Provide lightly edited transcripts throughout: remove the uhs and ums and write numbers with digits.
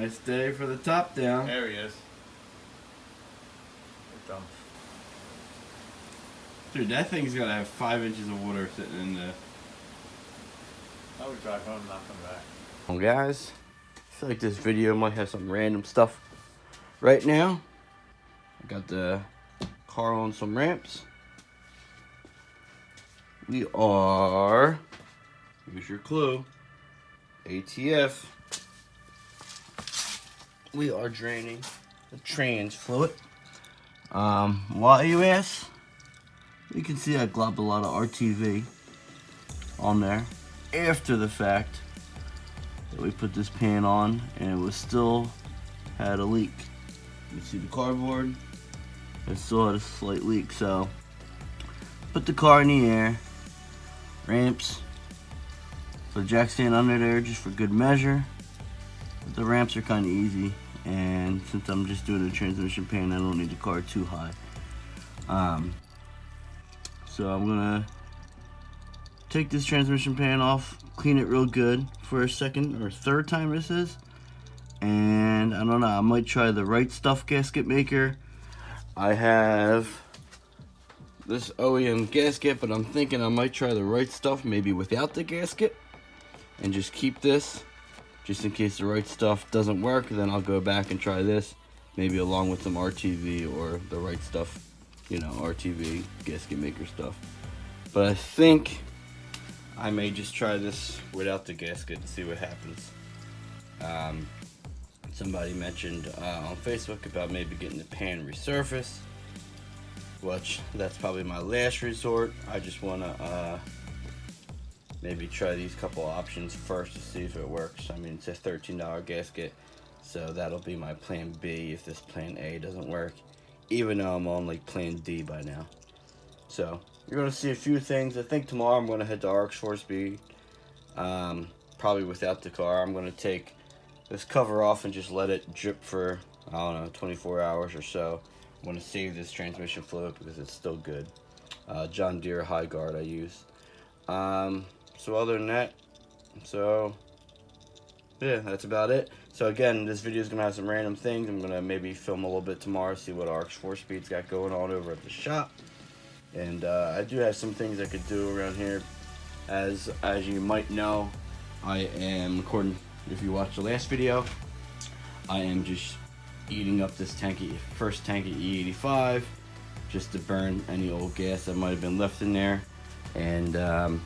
Nice day for the top down. There he is. Dumb. Dude, that thing's gotta have 5 inches of water sitting in there. I would drive home and not come back. Well, guys, I feel like this video might have some random stuff right now. I got the car on some ramps. We are, here's your clue, ATF. We are draining the trans fluid. Why, you ask? You can see I globbed a lot of RTV on there after the fact that we put this pan on, and it was still had a leak. You see the cardboard? It still had a slight leak, so put the car in the air, ramps, put a jack stand under there just for good measure. But the ramps are kind of easy, and since I'm just doing a transmission pan, I don't need the car too high. So I'm gonna take this transmission pan off, clean it real good for a second or third time this is, and I don't know, I might try the Right Stuff gasket maker. I have this OEM gasket, but I'm thinking I might try the Right Stuff maybe without the gasket and just keep this just in case the Right Stuff doesn't work. Then I'll go back and try this maybe along with some RTV or the Right Stuff, you know, RTV gasket maker stuff. But I think I may just try this without the gasket and see what happens. Somebody mentioned on Facebook about maybe getting the pan resurfaced, which that's probably my last resort. I just want to maybe try these couple options first to see if it works. I mean, it's a $13 gasket, so that'll be my plan B if this plan A doesn't work, even though I'm on like plan D by now. So you're going to see a few things. I think tomorrow I'm going to head to Rx4Speed, probably without the car. I'm going to take this cover off and just let it drip for, I don't know, 24 hours or so. I'm going to save this transmission fluid because it's still good. John Deere High Guard I use. So other than that, yeah, that's about it. So again, this video is going to have some random things. I'm going to maybe film a little bit tomorrow, see what Rx4Speed's got going on over at the shop. And I do have some things I could do around here. As you might know, I am recording, if you watched the last video, I am just eating up this first tank of E85 just to burn any old gas that might have been left in there. And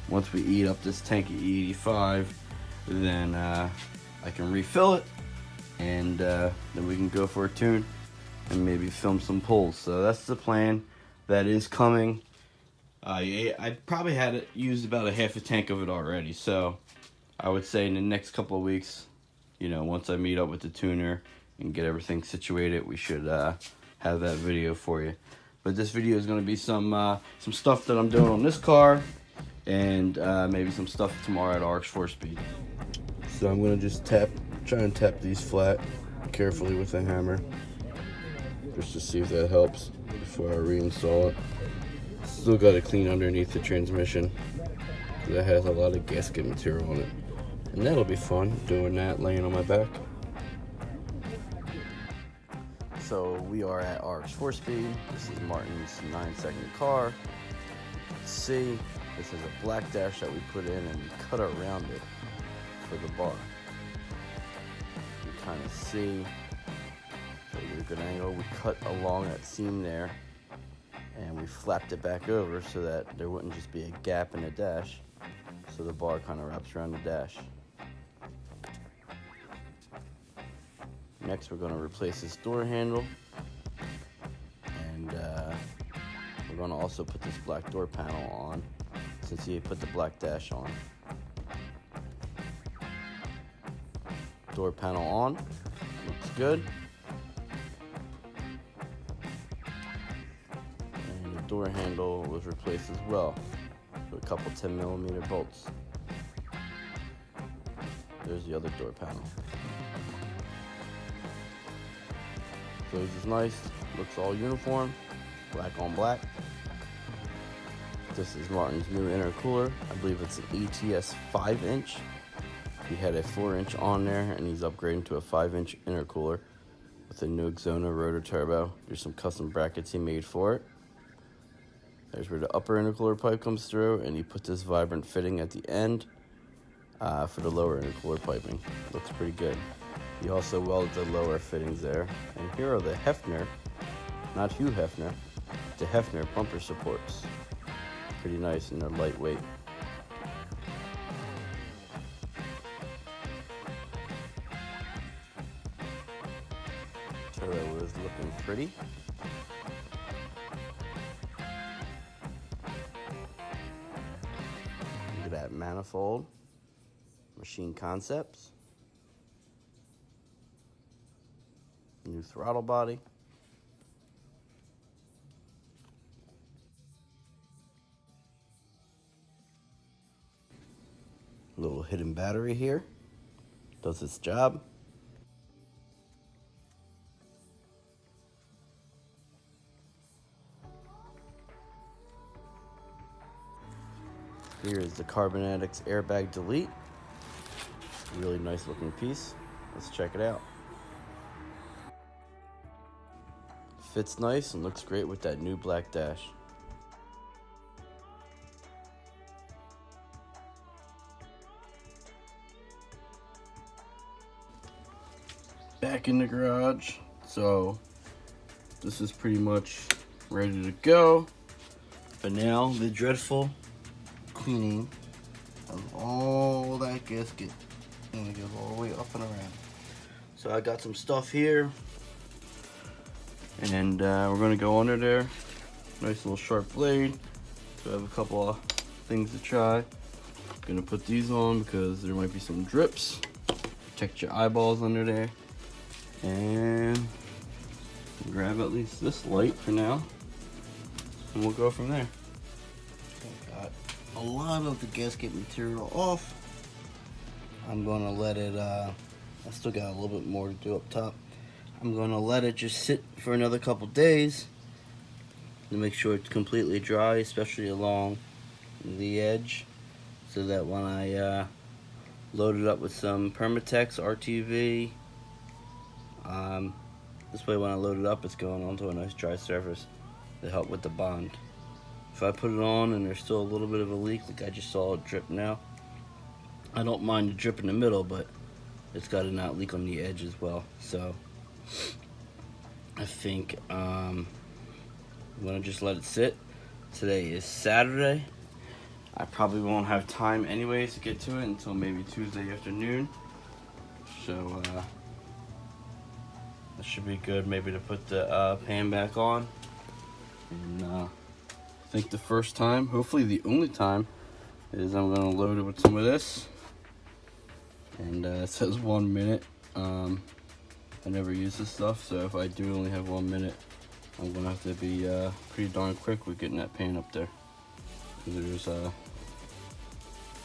once we eat up this tank of E85, then I can refill it, and then we can go for a tune and maybe film some pulls. So that's the plan. That is coming. I probably had it used about a half a tank of it already, so I would say in the next couple of weeks, you know, once I meet up with the tuner and get everything situated, we should have that video for you. But this video is going to be some stuff that I'm doing on this car, and maybe some stuff tomorrow at Rx4Speed. So I'm going to just try and tap these flat carefully with a hammer, just to see if that helps before I reinstall it. Still got to clean underneath the transmission, that has a lot of gasket material on it, and that'll be fun doing that laying on my back. So we are at Rx4Speed. This is Martin's 9-second car. You can see this is a black dash that we put in and we cut around it for the bar. You kind of see, so we get a good angle. We cut along that seam there and we flapped it back over so that there wouldn't just be a gap in the dash, so the bar kind of wraps around the dash. Next, we're going to replace this door handle, and we're going to also put this black door panel on since he put the black dash on. Door panel on, looks good. And the door handle was replaced as well with a couple 10mm bolts. There's the other door panel. So this is nice, looks all uniform, black on black. This is Martin's new intercooler. I believe it's an ATS 5-inch. He had a 4-inch on there, and he's upgrading to a 5-inch intercooler with a Noxona rotor turbo. There's some custom brackets he made for it. There's where the upper intercooler pipe comes through, and he put this vibrant fitting at the end for the lower intercooler piping. Looks pretty good. He also welded the lower fittings there. And here are the Hefner, not Hugh Hefner, the Hefner bumper supports. Pretty nice, and they're lightweight. Turbo is looking pretty. Look at that manifold. Machine Concepts. New throttle body. Little hidden battery here. Does its job. Here is the Carbonetics airbag delete. Really nice looking piece. Let's check it out. Fits nice and looks great with that new black dash. Back in the garage. So this is pretty much ready to go. But now the dreadful cleaning of all that gasket. And it goes all the way up and around. So I got some stuff here. And we're gonna go under there. Nice little sharp blade. So I have a couple of things to try. Gonna put these on because there might be some drips. Protect your eyeballs under there. And grab at least this light for now. And we'll go from there. Got a lot of the gasket material off. I'm gonna let it, I still got a little bit more to do up top. I'm gonna let it just sit for another couple days to make sure it's completely dry, especially along the edge, so that when I load it up with some Permatex RTV, this way when I load it up, it's going onto a nice dry surface to help with the bond. If I put it on and there's still a little bit of a leak, like I just saw it drip now, I don't mind the drip in the middle, but it's got to not leak on the edge as well. So I think I'm gonna just let it sit. Today is Saturday. I probably won't have time anyways to get to it until maybe Tuesday afternoon. So that should be good, maybe to put the pan back on. And I think the first time, hopefully the only time, is I'm gonna load it with some of this. And it says 1 minute. I never use this stuff, so if I do only have 1 minute, I'm gonna have to be pretty darn quick with getting that pan up there. Because there's a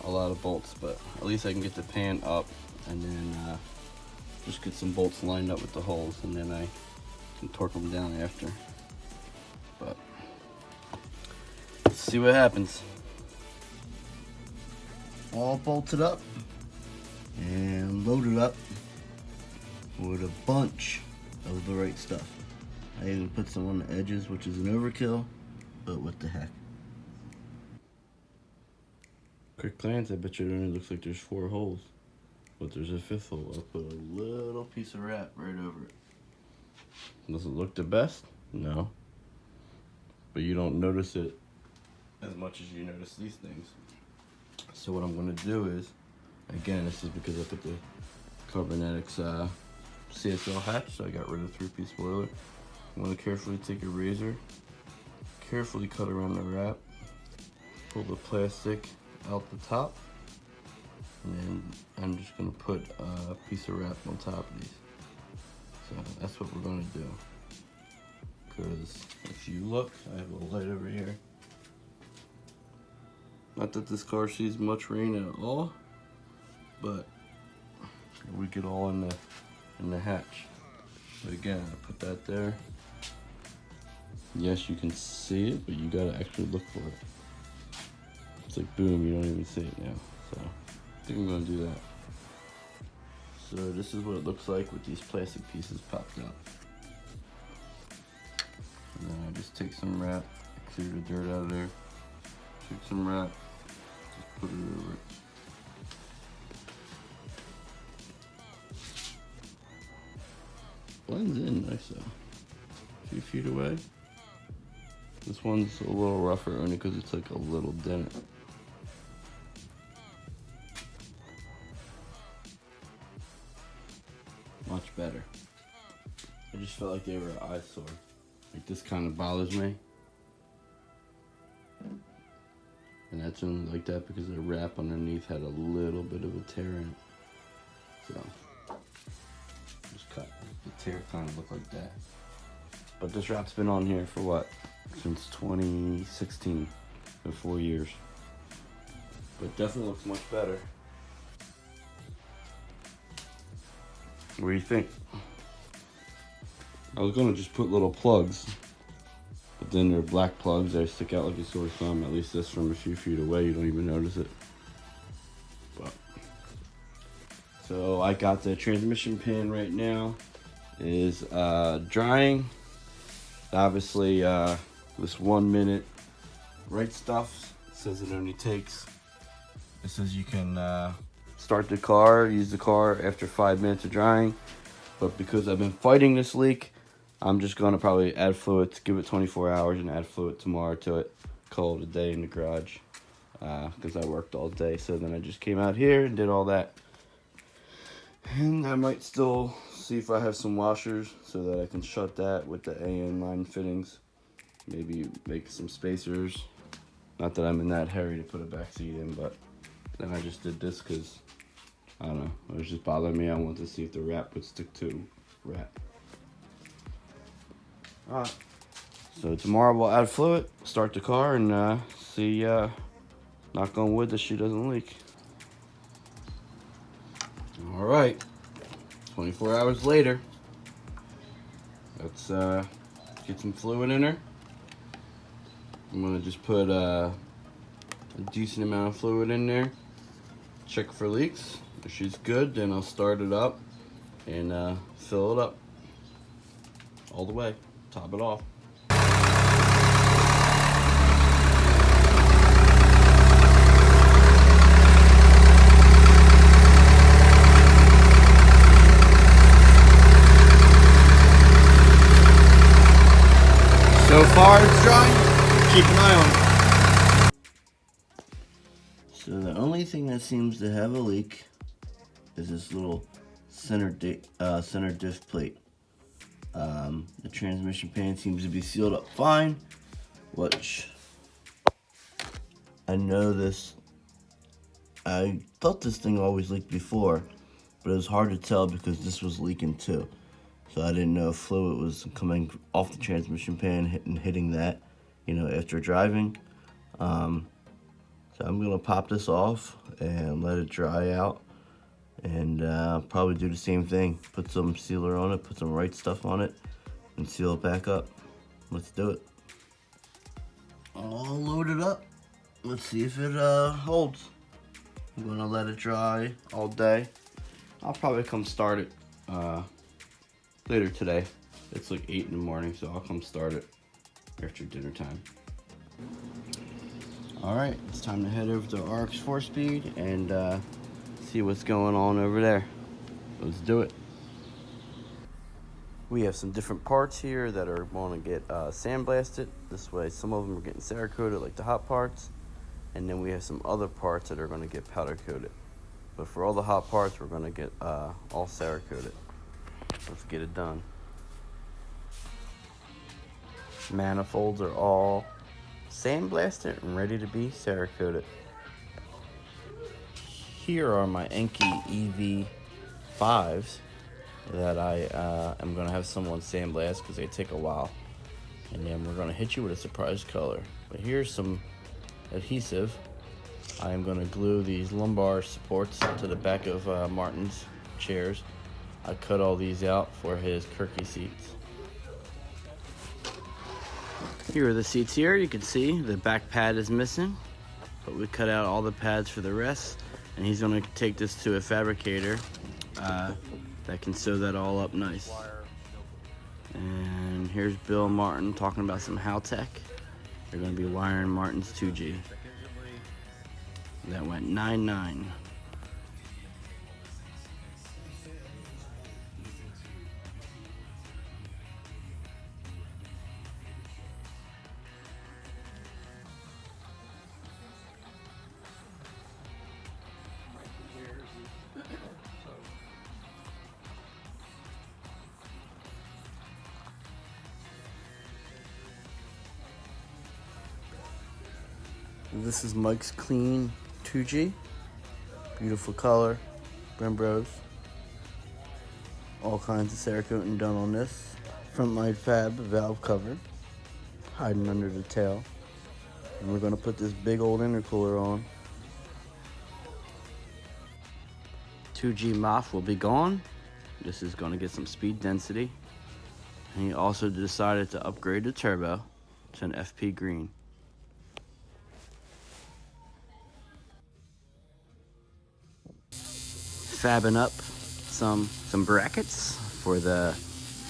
lot of bolts, but at least I can get the pan up and then just get some bolts lined up with the holes, and then I can torque them down after. But let's see what happens. All bolted up and loaded up with a bunch of the right stuff. I even put some on the edges, which is an overkill, but what the heck. Quick glance, I bet you it only looks like there's 4 holes, but there's a 5th hole. I'll put a little piece of wrap right over it. Does it look the best? No. But you don't notice it as much as you notice these things. So what I'm gonna do is, again, this is because I put the Carbonetics CSL hatch, so I got rid of the 3-piece boiler. I'm gonna carefully take a razor, carefully cut around the wrap, pull the plastic out the top, and then I'm just gonna put a piece of wrap on top of these. So that's what we're gonna do. Because if you look, I have a light over here. Not that this car sees much rain at all, but we get all in the hatch. But again, I put that there. Yes, you can see it, but you gotta actually look for it. It's like boom, you don't even see it now. So I think I'm gonna do that. So this is what it looks like with these plastic pieces popped out. And then I just take some wrap, clear the dirt out of there. Take some wrap, just put it over it. Blends in nice though. A few feet away. This one's a little rougher only because it's like a little dent. Much better. I just felt like they were an eyesore. Like this kind of bothers me. And that's only like that because the wrap underneath had a little bit of a tear in it. So, just cut. The tear kind of looked like that. But this wrap's been on here for what? Since 2016. For 4 years. But definitely looks much better. What do you think? I was gonna just put little plugs, but then they're black plugs. They stick out like a sore thumb. At least this from a few feet away, you don't even notice it. But so I got the transmission pin right now. It is drying. Obviously, this 1 minute right stuff. It says it only takes. It says you can start the car, use the car after 5 minutes of drying. But because I've been fighting this leak, I'm just gonna probably add fluid, give it 24 hours and add fluid tomorrow to it. Call it a day in the garage because I worked all day. So then I just came out here and did all that. And I might still see if I have some washers so that I can shut that with the AN line fittings. Maybe make some spacers. Not that I'm in that hurry to put a back seat in, but then I just did this because I don't know, it was just bothering me. I wanted to see if the wrap would stick to wrap. Alright, so tomorrow we'll add fluid, start the car, and see, knock on wood, that she doesn't leak. Alright, 24 hours later, let's get some fluid in her. I'm gonna just put a decent amount of fluid in there, check for leaks. If she's good, then I'll start it up and fill it up all the way, top it off. So far it's dry, keep an eye on it. So the only thing that seems to have a leak is this little center diff plate. The transmission pan seems to be sealed up fine, which I know this. I thought this thing always leaked before, but it was hard to tell because this was leaking too. So I didn't know if fluid was coming off the transmission pan and hitting that, you know, after driving. So I'm gonna pop this off and let it dry out. And probably do the same thing. Put some sealer on it, put some right stuff on it, and seal it back up. Let's do it. All loaded up. Let's see if it holds. I'm gonna let it dry all day. I'll probably come start it later today. It's like 8 in the morning, so I'll come start it after dinner time. All right, it's time to head over to Rx4Speed and see what's going on over there. Let's do it. We have some different parts here that are going to get sandblasted. This way, some of them are getting Cerakoted like the hot parts. And then we have some other parts that are going to get powder coated. But for all the hot parts, we're going to get all Cerakoted. Let's get it done. Manifolds are all sandblasted and ready to be Cerakoted. Here are my Enki EV5s that I am going to have someone sandblast because they take a while. And then we're going to hit you with a surprise color. But here's some adhesive. I am going to glue these lumbar supports to the back of Martin's chairs. I cut all these out for his Kirky seats. Here are the seats here. You can see the back pad is missing, but we cut out all the pads for the rest. And he's going to take this to a fabricator that can sew that all up nice. And here's Bill and Martin talking about some Haltech. They're going to be wiring Martin's 2G. That went 9.9. This is Mike's Clean 2G. Beautiful color, Brembros. All kinds of Cerakoting done on this. Front light fab, valve cover, hiding under the tail. And we're gonna put this big old intercooler on. 2G MOF will be gone. This is gonna get some speed density. And he also decided to upgrade the turbo to an FP green. Fabbing up some brackets for the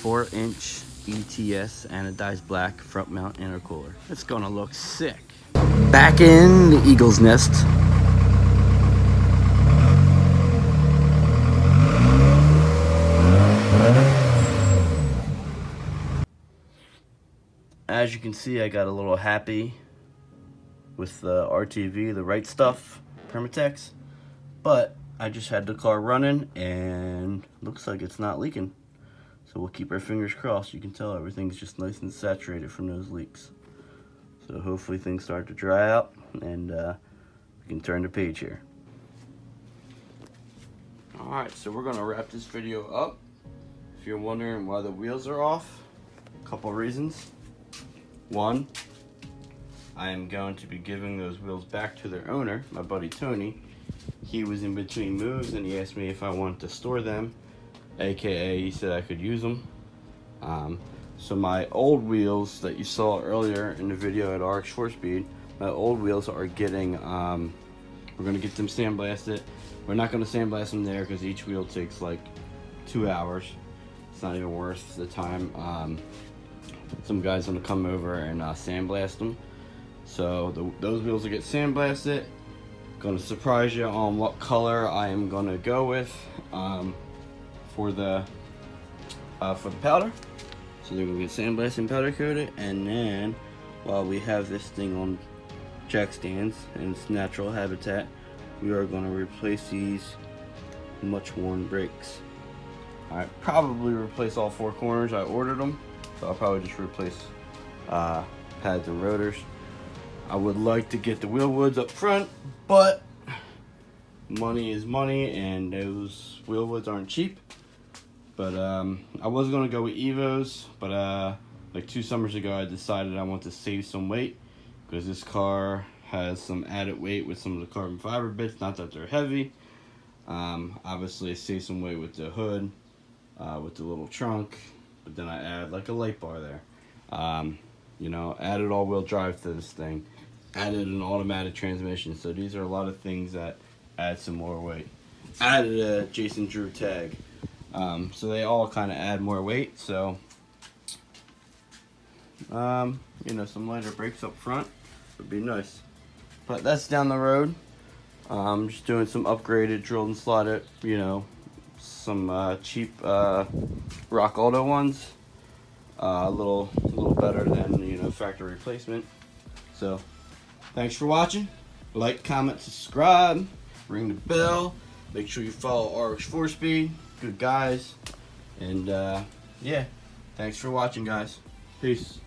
4-inch ETS anodized black front mount intercooler. It's gonna look sick. Back in the Eagle's nest. As you can see, I got a little happy with the RTV, the right stuff, Permatex, but I just had the car running and looks like it's not leaking. So we'll keep our fingers crossed. You can tell everything's just nice and saturated from those leaks. So hopefully things start to dry out and we can turn the page here. Alright, so we're gonna wrap this video up. If you're wondering why the wheels are off, a couple reasons. One, I am going to be giving those wheels back to their owner, my buddy Tony. He was in between moves and he asked me if I wanted to store them, aka he said I could use them. So my old wheels that you saw earlier in the video at Rx4Speed, my old wheels are getting, we're gonna get them sandblasted. We're not gonna sandblast them there because each wheel takes like 2 hours. It's not even worth the time. Some guy's gonna come over and sandblast them. So those wheels will get sandblasted. Gonna surprise you on what color I am gonna go with for the powder. So they're gonna get sandblasted and powder coated, and then while we have this thing on jack stands in its natural habitat, we are gonna replace these much worn brakes. I probably replace all 4 corners. I ordered them, so I'll probably just replace pads and rotors. I would like to get the wheel woods up front, but money is money and those wheel woods aren't cheap. But I was gonna go with Evos, but like 2 summers ago I decided I want to save some weight because this car has some added weight with some of the carbon fiber bits, not that they're heavy. Obviously I save some weight with the hood, with the little trunk, but then I add like a light bar there. You know, added all-wheel drive to this thing, added an automatic transmission, so these are a lot of things that add some more weight. Added a Jason Drew tag, so they all kind of add more weight. So you know, some lighter brakes up front would be nice, but that's down the road. I'm just doing some upgraded drilled and slotted, you know, some cheap Rock Auto ones, a little better than, you know, factory replacement. So thanks for watching. Like, comment, subscribe, ring the bell, make sure you follow Rx4Speed. Good guys, and yeah, thanks for watching, guys. Peace.